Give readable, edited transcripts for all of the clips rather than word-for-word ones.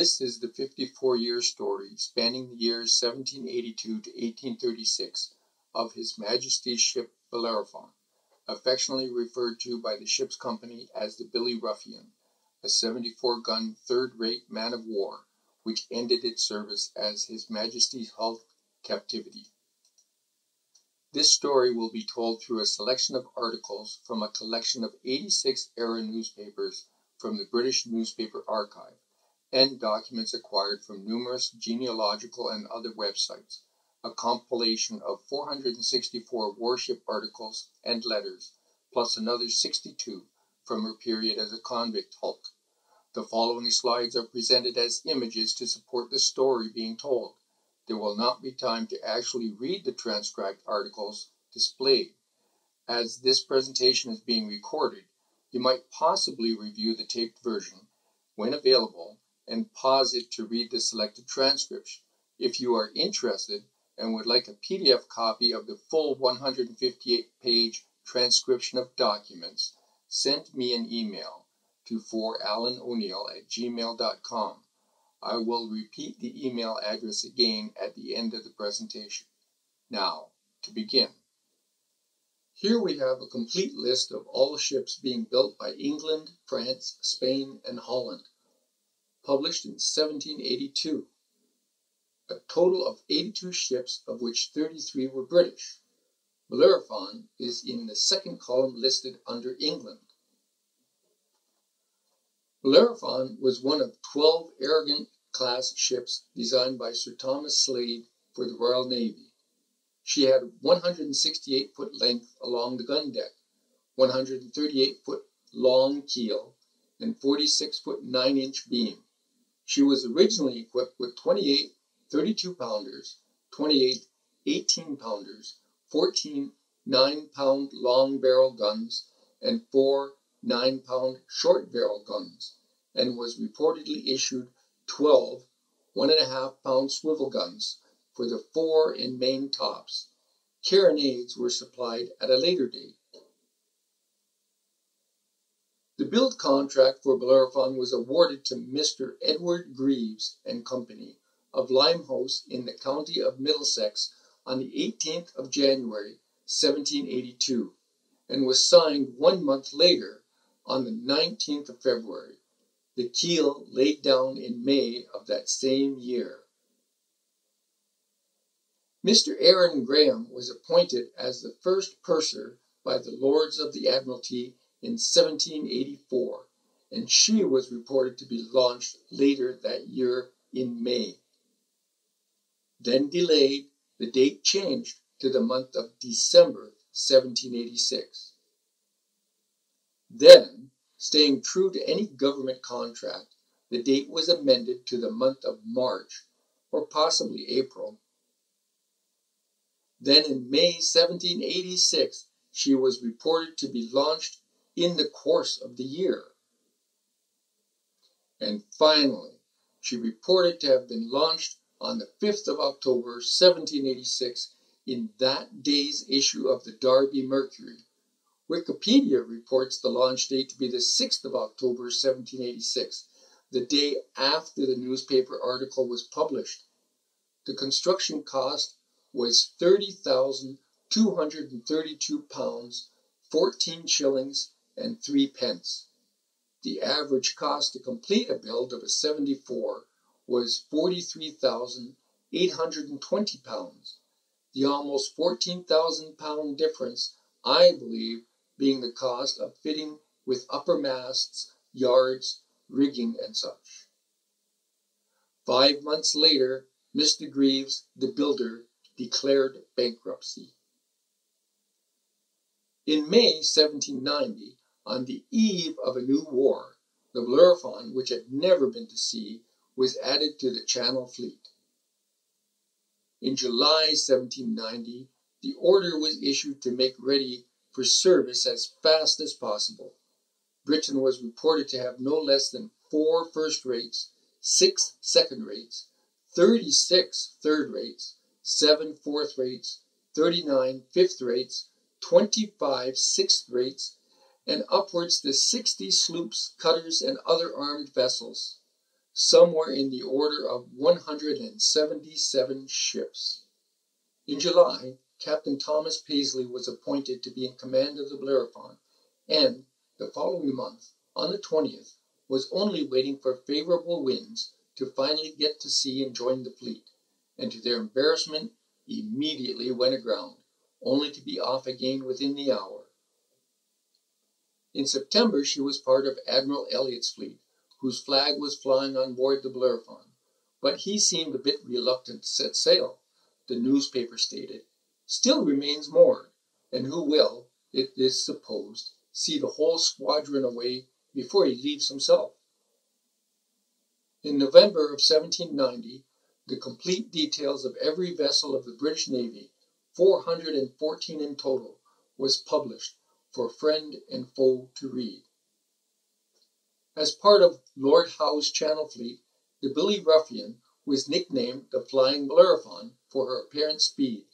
This is the 54-year story spanning the years 1782 to 1836 of His Majesty's ship Bellerophon, affectionately referred to by the ship's company as the Bellerophon, a 74-gun third-rate man-of-war, which ended its service as His Majesty's hulk Captivity. This story will be told through a selection of articles from a collection of 86 era newspapers from the British Newspaper Archive, and documents acquired from numerous genealogical and other websites, a compilation of 464 warship articles and letters, plus another 62 from her period as a convict hulk. The following slides are presented as images to support the story being told. There will not be time to actually read the transcribed articles displayed. As this presentation is being recorded, you might possibly review the taped version, when available, and pause it to read the selected transcripts. If you are interested and would like a PDF copy of the full 158-page transcription of documents, send me an email to forallenoneal@gmail.com. I will repeat the email address again at the end of the presentation. Now, to begin. Here we have a complete list of all ships being built by England, France, Spain, and Holland, published in 1782. A total of 82 ships, of which 33 were British. Bellerophon is in the second column listed under England. Bellerophon was one of 12 Arrogant-class ships designed by Sir Thomas Slade for the Royal Navy. She had 168-foot length along the gun deck, 138-foot long keel, and 46-foot 9-inch beam. She was originally equipped with 28 32-pounders, 28 18-pounders, 14 9-pound long-barrel guns, and 4 9-pound short-barrel guns, and was reportedly issued 12 1.5-pound swivel guns for the fore and main tops. Carronades were supplied at a later date. The build contract for Bellerophon was awarded to Mr. Edward Greaves and Company of Limehouse in the county of Middlesex on the 18th of January, 1782, and was signed 1 month later on the 19th of February. The keel laid down in May of that same year. Mr. Aaron Graham was appointed as the first purser by the Lords of the Admiralty in 1784, and she was reported to be launched later that year in May. Then delayed, the date changed to the month of December 1786. Then, staying true to any government contract, the date was amended to the month of March, or possibly April. Then in May 1786, she was reported to be launched in the course of the year. And finally, she reported to have been launched on the 5th of October 1786 in that day's issue of the Derby Mercury. Wikipedia reports the launch date to be the 6th of October 1786, the day after the newspaper article was published. The construction cost was £30,232, 14 shillings and 3 pence. The average cost to complete a build of a 74 was £43,820. The almost £14,000 difference, I believe, being the cost of fitting with upper masts, yards, rigging, and such. 5 months later, Mr. Greaves, the builder, declared bankruptcy. In May 1790, on the eve of a new war, the Bellerophon, which had never been to sea, was added to the Channel Fleet. In July 1790, the order was issued to make ready for service as fast as possible. Britain was reported to have no less than 4 first rates, 6 second rates, 36 third rates, 7 fourth rates, 39 fifth rates, 25 sixth rates, and upwards to 60 sloops, cutters, and other armed vessels. somewhere in the order of 177 ships. In July, Captain Thomas Paisley was appointed to be in command of the Bellerophon, and the following month, on the 20th, was only waiting for favorable winds to finally get to sea and join the fleet, and to their embarrassment immediately went aground, only to be off again within the hour. In September she was part of Admiral Elliott's fleet, whose flag was flying on board the Bellerophon, but he seemed a bit reluctant to set sail, the newspaper stated. Still remains moored, and who will, it is supposed, see the whole squadron away before he leaves himself. In November of 1790, the complete details of every vessel of the British Navy, 414 in total, was published for friend and foe to read. As part of Lord Howe's Channel fleet, the Billy Ruffian was nicknamed the Flying Bluraphon for her apparent speed.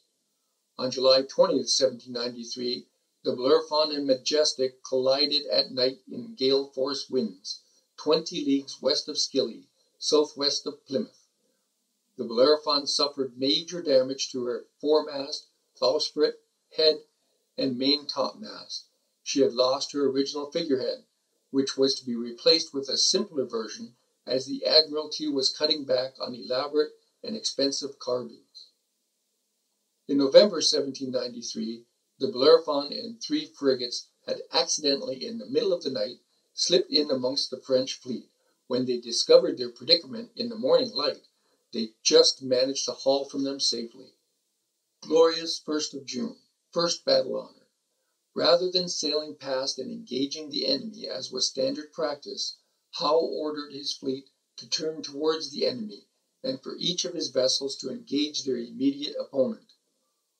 On July 20th, 1793, the Bellerophon and Majestic collided at night in gale-force winds, 20 leagues west of Scilly, southwest of Plymouth. The Bellerophon suffered major damage to her foremast, bowsprit, head, and main topmast. She had lost her original figurehead, which was to be replaced with a simpler version as the Admiralty was cutting back on elaborate and expensive carbines. In November 1793, the Bellerophon and 3 frigates had accidentally, in the middle of the night, slipped in amongst the French fleet. When they discovered their predicament in the morning light, they just managed to haul from them safely. Glorious 1st of June, first battle honor. Rather than sailing past and engaging the enemy as was standard practice, Howe ordered his fleet to turn towards the enemy and for each of his vessels to engage their immediate opponent.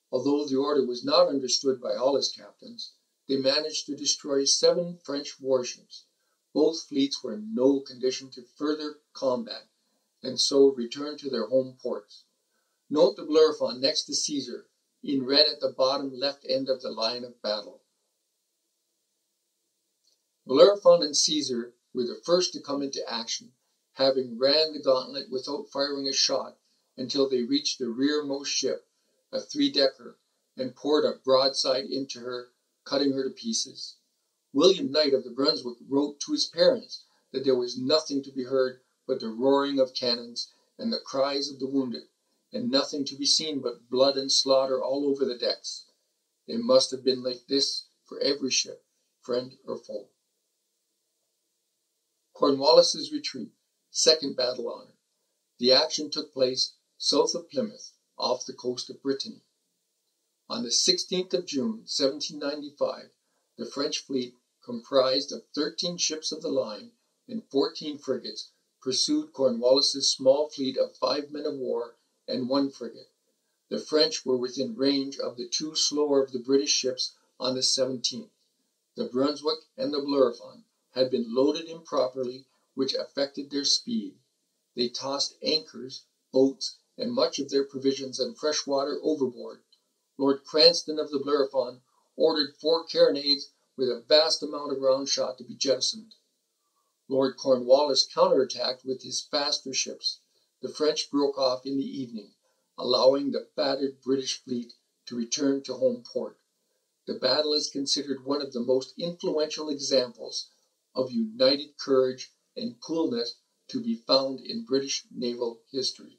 Although the order was not understood by all his captains, they managed to destroy 7 French warships. Both fleets were in no condition to further combat, and so returned to their home ports. Note the Bellerophon next to Caesar, in red at the bottom left end of the line of battle. Bellerophon and Caesar were the first to come into action, having ran the gauntlet without firing a shot until they reached the rearmost ship, a 3-decker, and poured a broadside into her, cutting her to pieces. William Knight of the Brunswick wrote to his parents that there was nothing to be heard but the roaring of cannons and the cries of the wounded, and nothing to be seen but blood and slaughter all over the decks. It must have been like this for every ship, friend or foe. Cornwallis's retreat, second battle honor. The action took place south of Plymouth, off the coast of Brittany. On the 16th of June, 1795, the French fleet, comprised of 13 ships of the line and 14 frigates, pursued Cornwallis's small fleet of 5 men of war and 1 frigate. The French were within range of the 2 slower of the British ships on the 17th. The Brunswick and the Bellerophon had been loaded improperly, which affected their speed. They tossed anchors, boats, and much of their provisions and fresh water overboard. Lord Cranston of the Bellerophon ordered 4 carronades with a vast amount of round shot to be jettisoned. Lord Cornwallis counterattacked with his faster ships. The French broke off in the evening, allowing the battered British fleet to return to home port. The battle is considered one of the most influential examples of united courage and coolness to be found in British naval history.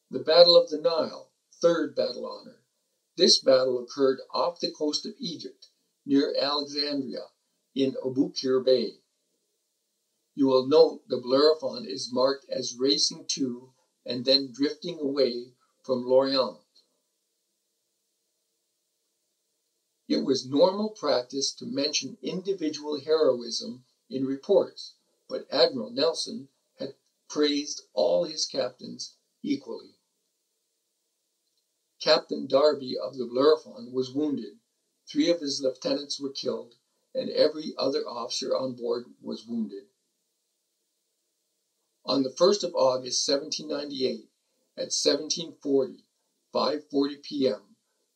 The Battle of the Nile, third battle honor. This battle occurred off the coast of Egypt, near Alexandria, in Aboukir Bay. You will note the Bellerophon is marked as racing to and then drifting away from Lorient. It was normal practice to mention individual heroism in reports, but Admiral Nelson had praised all his captains equally. Captain Darby of the Bellerophon was wounded, 3 of his lieutenants were killed, and every other officer on board was wounded. On the 1st of August, 1798, at 17:40, 5:40 p.m.,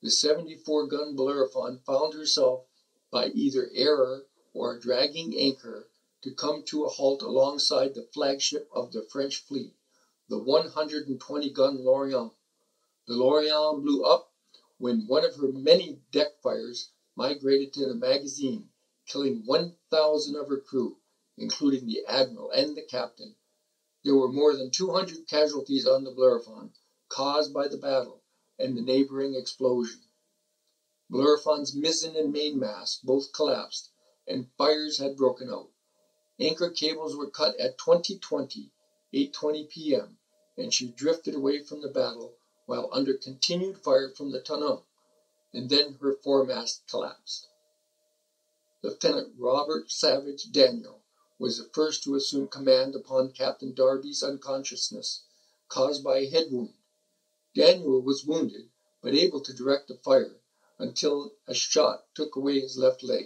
the 74-gun Bellerophon found herself, by either error or a dragging anchor, to come to a halt alongside the flagship of the French fleet, the 120-gun Lorient. The Lorient blew up when one of her many deck fires migrated to the magazine, killing 1,000 of her crew, including the admiral and the captain. There were more than 200 casualties on the Bellerophon, caused by the battle and the neighboring explosion. Bellerophon's mizzen and mainmast both collapsed, and fires had broken out. Anchor cables were cut at 8:20 p.m., and she drifted away from the battle while under continued fire from the tonneau, and then her foremast collapsed. Lieutenant Robert Savage Daniel was the first to assume command upon Captain Darby's unconsciousness, caused by a head wound. Daniel was wounded, but able to direct the fire until a shot took away his left leg.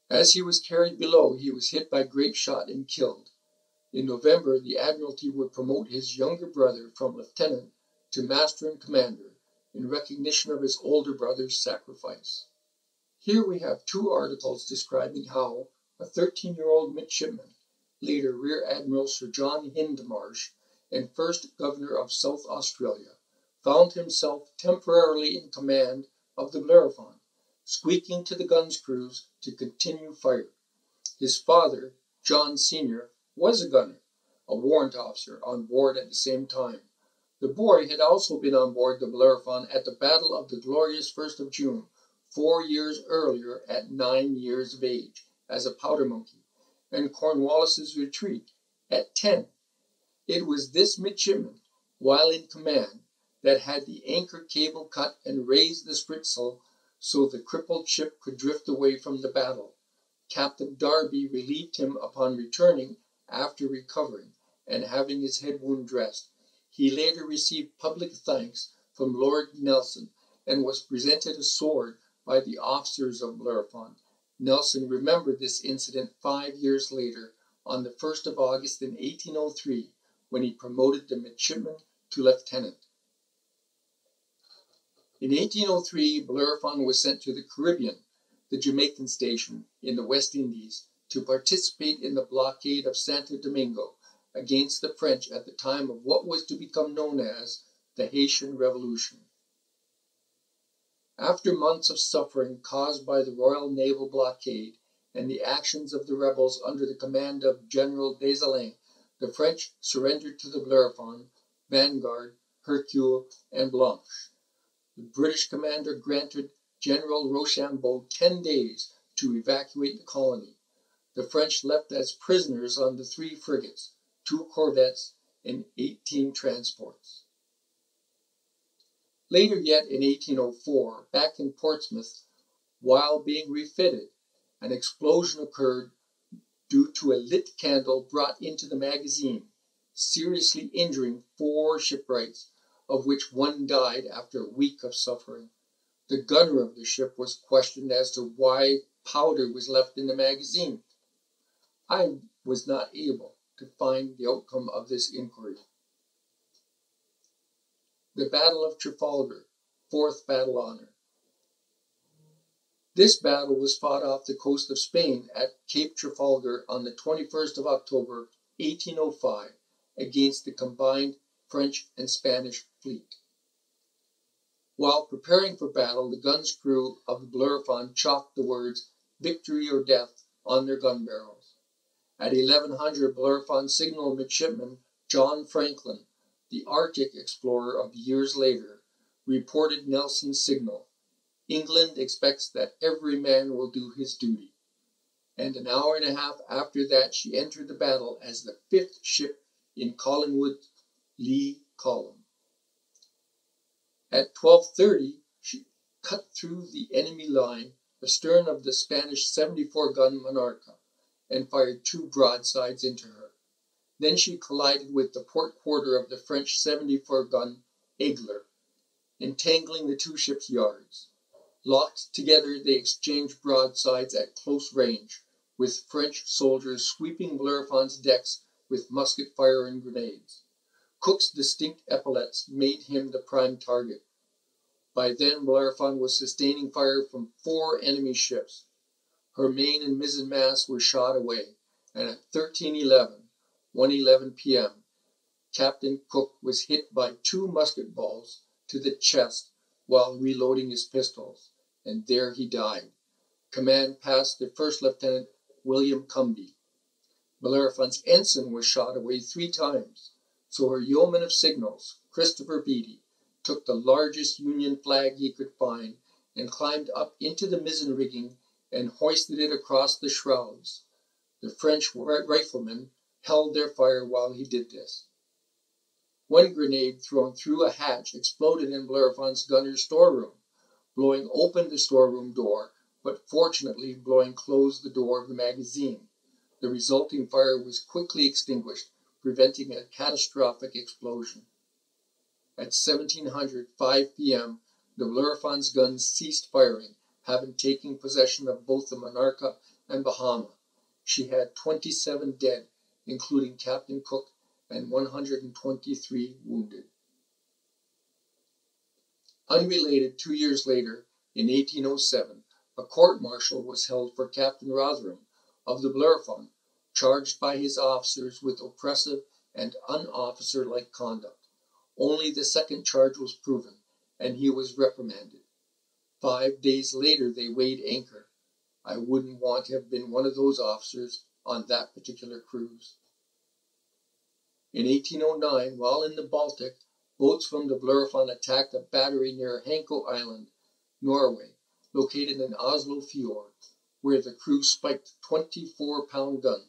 As he was carried below, he was hit by grape shot and killed. In November, the Admiralty would promote his younger brother from lieutenant to master and commander in recognition of his older brother's sacrifice. Here we have two articles describing how a 13-year-old midshipman, later Rear Admiral Sir John Hindmarsh and first Governor of South Australia, found himself temporarily in command of the Bellerophon, squeaking to the gun's crews to continue fire. His father, John Sr., was a gunner, a warrant officer, on board at the same time. The boy had also been on board the Bellerophon at the Battle of the glorious 1st of June, 4 years earlier at 9 years of age, as a powder monkey, and Cornwallis's retreat at 10. It was this midshipman, while in command, that had the anchor cable cut and raised the spritsail so the crippled ship could drift away from the battle. Captain Darby relieved him upon returning after recovering and having his head wound dressed. He later received public thanks from Lord Nelson and was presented a sword by the officers of Bellerophon. Nelson remembered this incident 5 years later, on the 1st of August in 1803, when he promoted the midshipman to lieutenant. In 1803, Bellerophon was sent to the Caribbean, the Jamaican station in the West Indies, to participate in the blockade of Santo Domingo against the French at the time of what was to become known as the Haitian Revolution. After months of suffering caused by the Royal Naval Blockade and the actions of the rebels under the command of General Dessalines, the French surrendered to the Bellerophon, Vanguard, Hercule, and Blanche. The British commander granted General Rochambeau 10 days to evacuate the colony. The French left as prisoners on the 3 frigates, 2 corvettes, and 18 transports. Later yet, in 1804, back in Portsmouth, while being refitted, an explosion occurred due to a lit candle brought into the magazine, seriously injuring 4 shipwrights, of which 1 died after a week of suffering. The gunner of the ship was questioned as to why powder was left in the magazine. I was not able to find the outcome of this inquiry. The Battle of Trafalgar, 4th Battle Honour. This battle was fought off the coast of Spain at Cape Trafalgar on the 21st of October, 1805, against the combined French and Spanish fleet. While preparing for battle, the gun's crew of the Bellerophon chalked the words "Victory or Death" on their gun barrels. At 1100, Bellerophon signal midshipman John Franklin, the Arctic explorer of years later, reported Nelson's signal: "England expects that every man will do his duty." And an hour and a half after that she entered the battle as the 5th ship in Collingwood's lee column. At 12:30, she cut through the enemy line astern of the Spanish 74-gun Monarca and fired 2 broadsides into her. Then she collided with the port quarter of the French 74-gun Aigle, entangling the 2 ships' yards. Locked together, they exchanged broadsides at close range, with French soldiers sweeping Bellerophon's decks with musket fire and grenades. Cook's distinct epaulets made him the prime target. By then, Bellerophon was sustaining fire from 4 enemy ships. Her main and mizzen masts were shot away, and at 1:11 p.m., Captain Cook was hit by 2 musket balls to the chest while reloading his pistols, and there he died. Command passed to First Lieutenant William Cumbie. Bellerophon's ensign was shot away 3 times, so her yeoman of signals, Christopher Beatty, took the largest Union flag he could find and climbed up into the mizzen rigging and hoisted it across the shrouds. The French riflemen held their fire while he did this. One grenade thrown through a hatch exploded in Bellerophon's gunner's storeroom, blowing open the storeroom door, but fortunately blowing closed the door of the magazine. The resulting fire was quickly extinguished, preventing a catastrophic explosion. At 17:05 p.m., the Bellerophon's guns ceased firing, having taken possession of both the Monarca and Bahama. She had 27 dead, including Captain Cook, and 123 wounded. Unrelated, 2 years later, in 1807, a court-martial was held for Captain Rotherham of the Bellerophon, charged by his officers with oppressive and unofficer-like conduct. Only the second charge was proven, and he was reprimanded. 5 days later they weighed anchor. I wouldn't want to have been one of those officers on that particular cruise. In 1809, while in the Baltic, boats from the Bellerophon attacked a battery near Hanko Island, Norway, located in Oslo Fjord, where the crew spiked a 24-pound gun,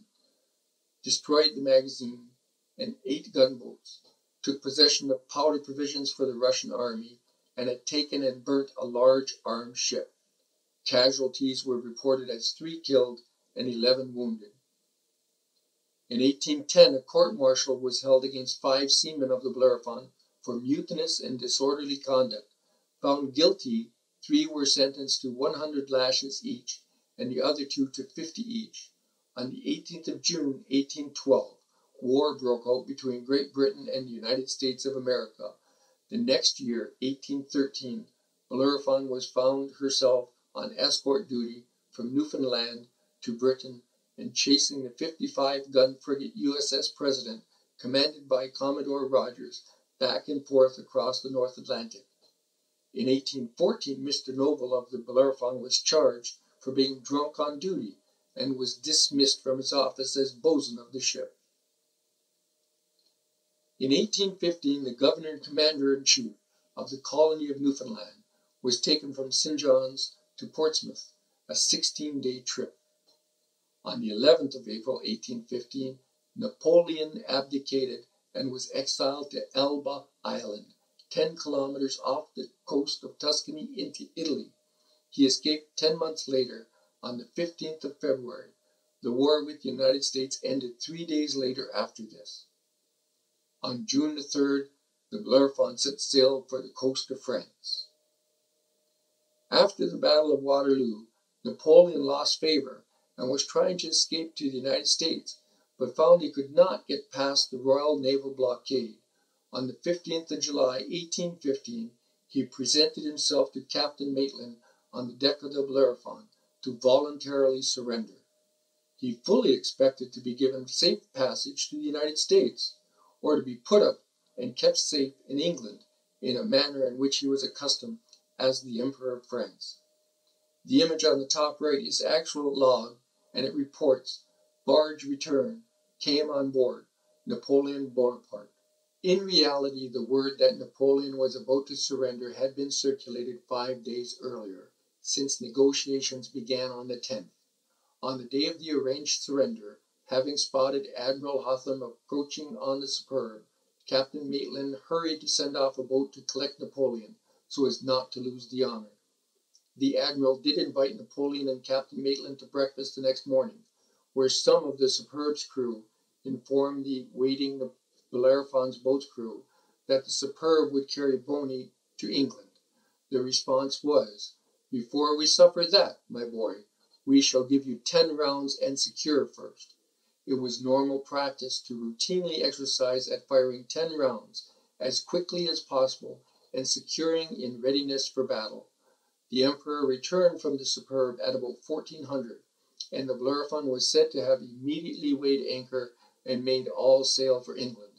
destroyed the magazine and 8 gunboats, took possession of powder provisions for the Russian army, and had taken and burnt a large armed ship. Casualties were reported as 3 killed and 11 wounded. In 1810, a court-martial was held against 5 seamen of the Bellerophon for mutinous and disorderly conduct. Found guilty, 3 were sentenced to 100 lashes each, and the other 2 to 50 each. On the 18th of June, 1812, war broke out between Great Britain and the United States of America. The next year, 1813, Bellerophon was found herself on escort duty from Newfoundland to Britain and chasing the 55-gun frigate USS President, commanded by Commodore Rogers, back and forth across the North Atlantic. In 1814, Mr. Noble of the Bellerophon was charged for being drunk on duty and was dismissed from his office as bosun of the ship. In 1815, the governor and commander-in-chief of the colony of Newfoundland was taken from St. John's to Portsmouth, a 16-day trip. On the 11th of April, 1815, Napoleon abdicated and was exiled to Elba Island, 10 kilometers off the coast of Tuscany into Italy. He escaped 10 months later, on the 15th of February. The war with the United States ended 3 days later after this. On June the 3rd, the Bellerophon set sail for the coast of France. After the Battle of Waterloo, Napoleon lost favor and was trying to escape to the United States, but found he could not get past the Royal Naval Blockade. On the 15th of July, 1815, he presented himself to Captain Maitland on the deck of the Bellerophon to voluntarily surrender. He fully expected to be given safe passage to the United States, or to be put up and kept safe in England in a manner in which he was accustomed as the Emperor of France. The image on the top right is actual log, and it reports, barge return, came on board, Napoleon Bonaparte. In reality, the word that Napoleon was about to surrender had been circulated 5 days earlier, since negotiations began on the 10th. On the day of the arranged surrender, having spotted Admiral Hotham approaching on the Superb, Captain Maitland hurried to send off a boat to collect Napoleon, so as not to lose the honor. The Admiral did invite Napoleon and Captain Maitland to breakfast the next morning, where some of the Superb's crew informed the waiting Bellerophon's boat's crew that the Superb would carry Boney to England. The response was, "Before we suffer that, my boy, we shall give you 10 rounds and secure first." It was normal practice to routinely exercise at firing 10 rounds as quickly as possible and securing in readiness for battle. The Emperor returned from the Superb at about 1400, and the Bellerophon was said to have immediately weighed anchor and made all sail for England.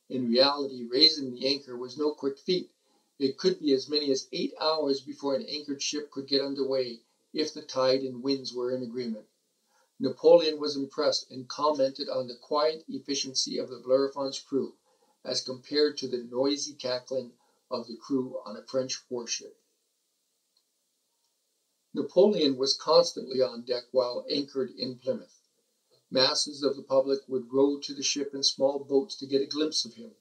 In reality, raising the anchor was no quick feat. It could be as many as 8 hours before an anchored ship could get under way if the tide and winds were in agreement. Napoleon was impressed and commented on the quiet efficiency of the Bellerophon's crew as compared to the noisy cackling of the crew on a French warship. Napoleon was constantly on deck while anchored in Plymouth. Masses of the public would row to the ship in small boats to get a glimpse of him.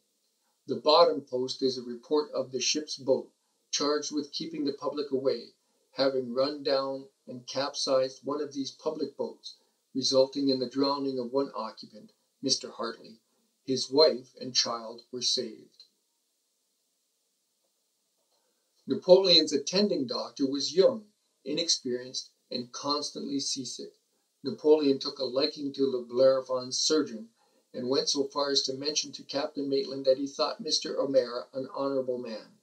The bottom post is a report of the ship's boat, charged with keeping the public away, having run down and capsized one of these public boats, resulting in the drowning of one occupant, Mr. Hartley. His wife and child were saved. Napoleon's attending doctor was young, inexperienced, and constantly seasick. Napoleon took a liking to the Bellerophon's surgeon, and went so far as to mention to Captain Maitland that he thought Mr. O'Mara an honorable man.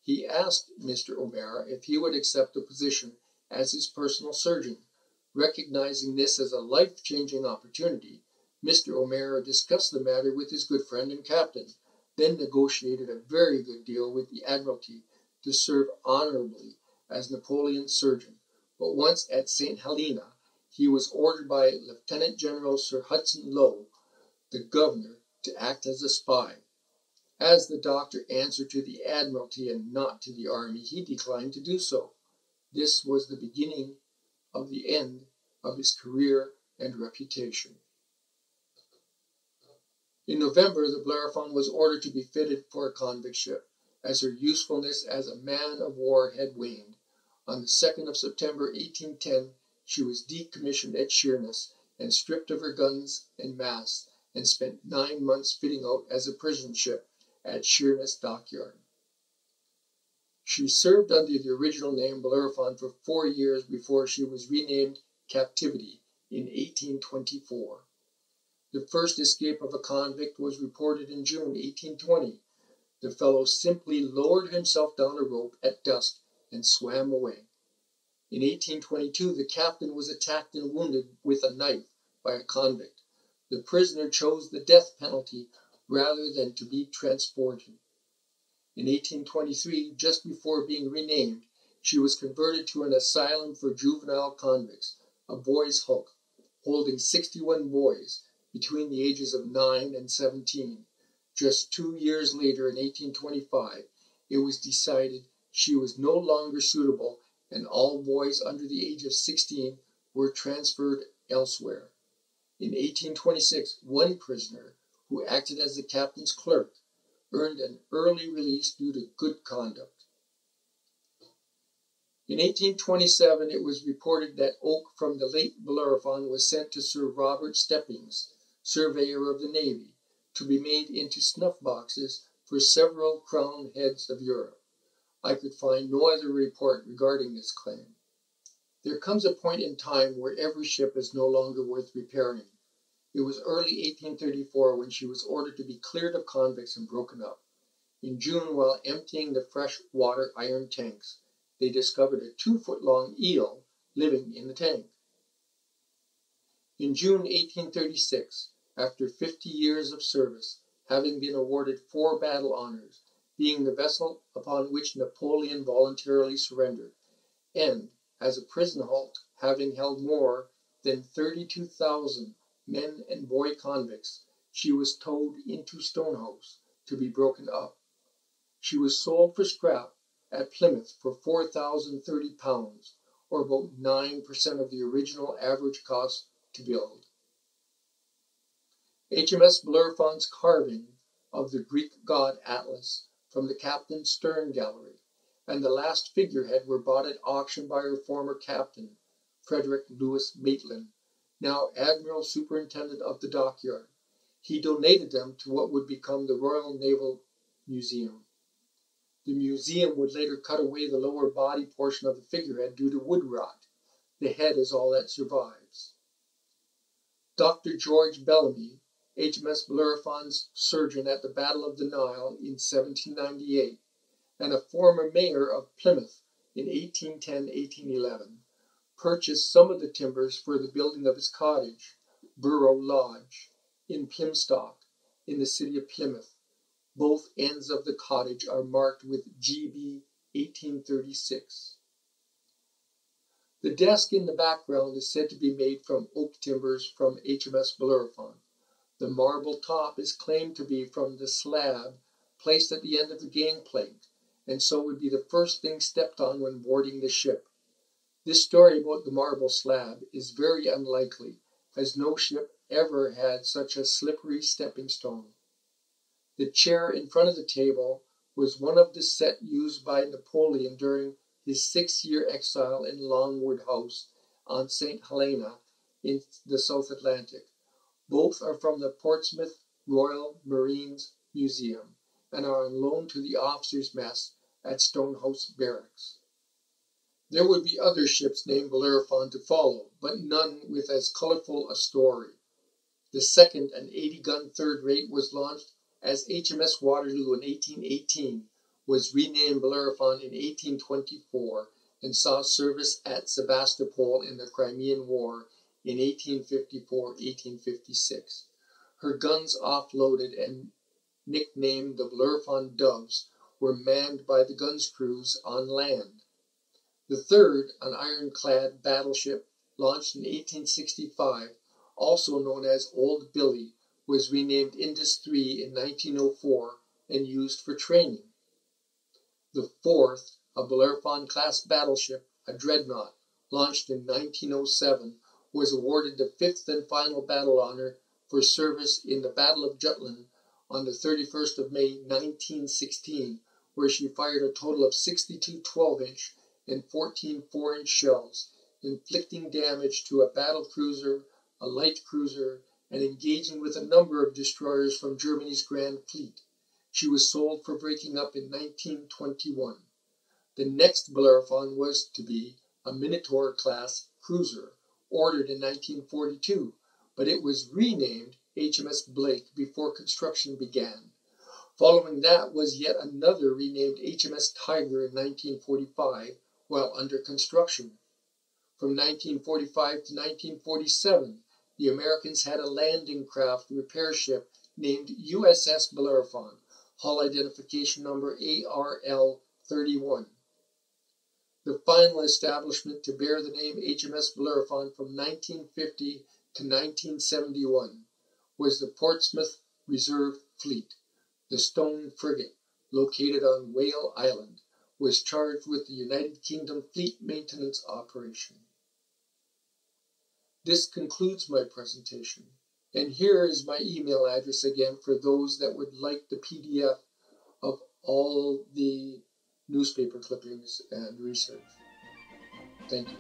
He asked Mr. O'Mara if he would accept the position as his personal surgeon. Recognizing this as a life-changing opportunity, Mr. O'Mara discussed the matter with his good friend and captain, then negotiated a very good deal with the Admiralty to serve honorably as Napoleon's surgeon. But once at St. Helena, he was ordered by Lieutenant General Sir Hudson Lowe, the governor, to act as a spy. As the doctor answered to the Admiralty and not to the army, he declined to do so. This was the beginning of the end of his career and reputation. In November, the Bellerophon was ordered to be fitted for a convict ship, as her usefulness as a man-of-war had waned. On the 2nd of September, 1810, she was decommissioned at Sheerness and stripped of her guns and masts, and spent 9 months fitting out as a prison ship at Sheerness Dockyard. She served under the original name Bellerophon for 4 years before she was renamed Captivity in 1824. The first escape of a convict was reported in June 1820. The fellow simply lowered himself down a rope at dusk and swam away. In 1822, the captain was attacked and wounded with a knife by a convict. The prisoner chose the death penalty rather than to be transported. In 1823, just before being renamed, she was converted to an asylum for juvenile convicts, a boys' hulk, holding 61 boys between the ages of 9 and 17. Just 2 years later, in 1825, it was decided she was no longer suitable, and all boys under the age of 16 were transferred elsewhere. In 1826, one prisoner, who acted as the captain's clerk, earned an early release due to good conduct. In 1827, it was reported that oak from the late Bellerophon was sent to Sir Robert Steppings, surveyor of the Navy, to be made into snuff boxes for several crowned heads of Europe. I could find no other report regarding this claim. There comes a point in time where every ship is no longer worth repairing. It was early 1834 when she was ordered to be cleared of convicts and broken up. In June, while emptying the fresh-water iron tanks, they discovered a 2-foot-long eel living in the tank. In June 1836, after 50 years of service, having been awarded 4 battle honors, being the vessel upon which Napoleon voluntarily surrendered, and, as a prison hulk, having held more than 32,000 men and boy convicts, she was towed into Stonehouse to be broken up. She was sold for scrap at Plymouth for £4,030, or about 9% of the original average cost to build. HMS Bellerophon's carving of the Greek god Atlas from the captain's stern gallery and the last figurehead were bought at auction by her former captain, Frederick Lewis Maitland, now Admiral Superintendent of the Dockyard. He donated them to what would become the Royal Naval Museum. The museum would later cut away the lower body portion of the figurehead due to wood rot. The head is all that survives. Dr. George Bellamy, HMS Bellerophon's surgeon at the Battle of the Nile in 1798, and a former mayor of Plymouth in 1810-1811, purchased some of the timbers for the building of his cottage, Borough Lodge, in Plymstock, in the city of Plymouth. Both ends of the cottage are marked with GB 1836. The desk in the background is said to be made from oak timbers from HMS Bellerophon. The marble top is claimed to be from the slab placed at the end of the gangplank, and so would be the first thing stepped on when boarding the ship. This story about the marble slab is very unlikely, as no ship ever had such a slippery stepping stone. The chair in front of the table was one of the set used by Napoleon during his 6-year exile in Longwood House on St. Helena in the South Atlantic. Both are from the Portsmouth Royal Marines Museum and are on loan to the officers' mess at Stonehouse Barracks. There would be other ships named Bellerophon to follow, but none with as colorful a story. The second, an 80-gun third rate, was launched as HMS Waterloo in 1818, was renamed Bellerophon in 1824, and saw service at Sebastopol in the Crimean War in 1854-1856. Her guns offloaded and nicknamed the Bellerophon Doves, were manned by the guns' crews on land. The third, an ironclad battleship, launched in 1865, also known as Old Billy, was renamed Indus III in 1904 and used for training. The fourth, a Bellerophon-class battleship, a dreadnought, launched in 1907, was awarded the fifth and final battle honor for service in the Battle of Jutland on the 31st of May 1916, where she fired a total of 62 12-inch and 14 4-inch shells, inflicting damage to a battle cruiser, a light cruiser, and engaging with a number of destroyers from Germany's Grand Fleet. She was sold for breaking up in 1921. The next Bellerophon was to be a Minotaur-class cruiser, ordered in 1942, but it was renamed HMS Blake before construction began. Following that was yet another renamed HMS Tiger in 1945, while under construction. From 1945 to 1947, the Americans had a landing craft repair ship named USS Bellerophon, hull identification number ARL-31. The final establishment to bear the name HMS Bellerophon from 1950 to 1971 was the Portsmouth Reserve Fleet. The Stone frigate, located on Whale Island, was charged with the United Kingdom Fleet Maintenance Operation. This concludes my presentation, and here is my email address again for those that would like the PDF of all the newspaper clippings and research. Thank you.